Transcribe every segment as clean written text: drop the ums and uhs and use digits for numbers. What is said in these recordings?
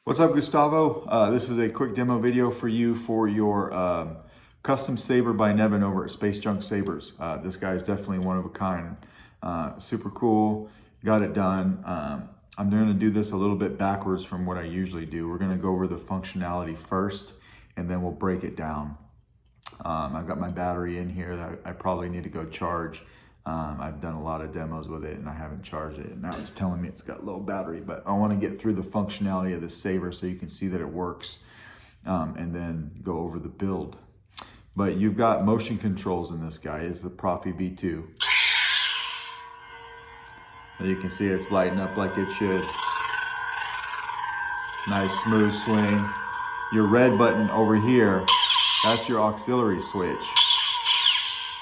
What's up, Gustavo? This is a quick demo video for you for your custom saber by Nevin over at Space Junk Sabers. This guy is definitely one of a kind. Super cool, got it done. I'm going to do this a little bit backwards from what I usually do. We're going to go over the functionality first, and then we'll break it down. I've got my battery in here that I probably need to go charge. I've done a lot of demos with it and I haven't charged it. And now it's telling me it's got low battery, but I want to get through the functionality of this saber so you can see that it works, and then go over the build. But you've got motion controls in this guy. It's the Profi V2. And you can see it's lighting up like it should. Nice smooth swing. Your red button over here, that's your auxiliary switch.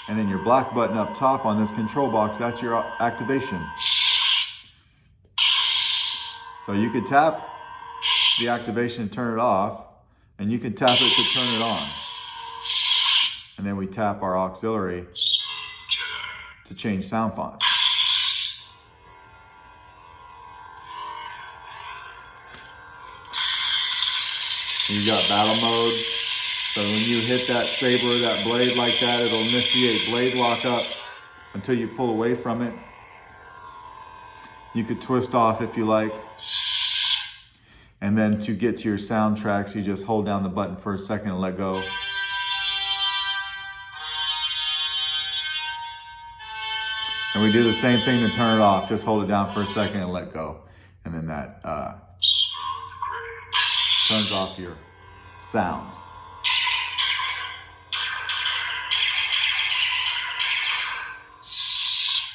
And then your black button up top on this control box, that's your activation. So you could tap the activation and turn it off, and you can tap it to turn it on. And then we tap our auxiliary to change sound fonts. You got battle mode. So when you hit that saber or that blade like that, it'll initiate blade lock up until you pull away from it. You could twist off if you like. And then to get to your sound tracks, you just hold down the button for a second and let go. And we do the same thing to turn it off. Just hold it down for a second and let go. And then that turns off your sound.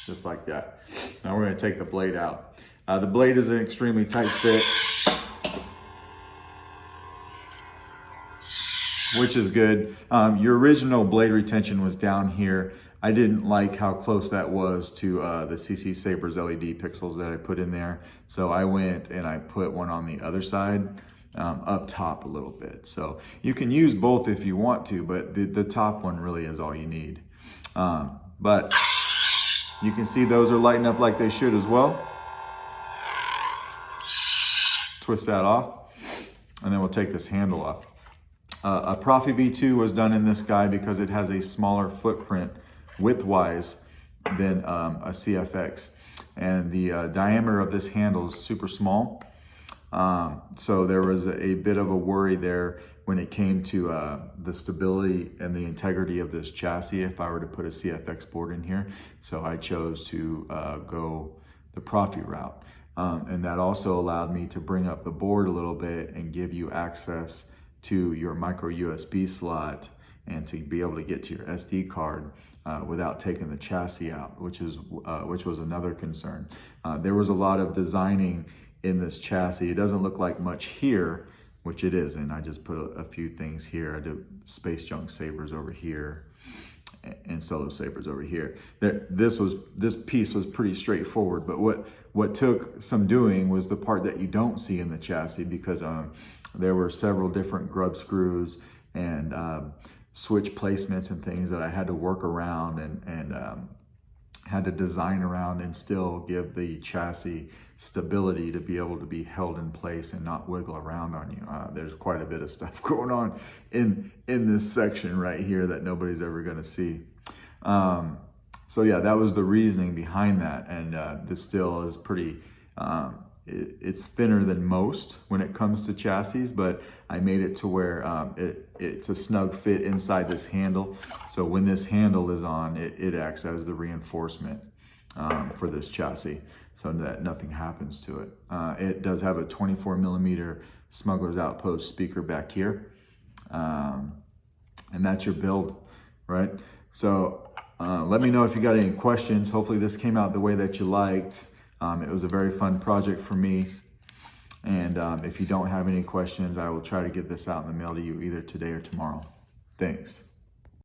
Just like that. Now we're going to take the blade out. The blade is an extremely tight fit, which is good. Your original blade retention was down here. I didn't like how close that was to the CCSabers LED pixels that I put in there. So I went and I put one on the other side, up top a little bit. So you can use both if you want to, but the top one really is all you need. But you can see those are lighting up like they should as well. Twist that off, and then we'll take this handle off. A Profi V2 was done in this guy because it has a smaller footprint width-wise than a CFX. And the diameter of this handle is super small. So there was a bit of a worry there when it came to the stability and the integrity of this chassis if I were to put a CFX board in here. So I chose to go the Profi route. And that also allowed me to bring up the board a little bit and give you access to your micro USB slot and to be able to get to your SD card without taking the chassis out, which was another concern. There was a lot of designing in this chassis. It doesn't look like much here, which it is, and I just put a few things here. I did Space Junk Sabers over here and Solo Sabers over here. This piece was pretty straightforward, but what took some doing was the part that you don't see in the chassis, because there were several different grub screws and switch placements and things that I had to work around and had to design around and still give the chassis stability to be able to be held in place and not wiggle around on you. There's quite a bit of stuff going on in this section right here that nobody's ever going to see. So yeah, that was the reasoning behind that. And this still is pretty, it's thinner than most when it comes to chassis, but I made it to where it's a snug fit inside this handle. So when this handle is on, it acts as the reinforcement for this chassis so that nothing happens to it. It does have a 24mm Smuggler's Outpost speaker back here. And that's your build, right? So let me know if you got any questions. Hopefully this came out the way that you liked. It was a very fun project for me. And if you don't have any questions, I will try to get this out in the mail to you either today or tomorrow. Thanks.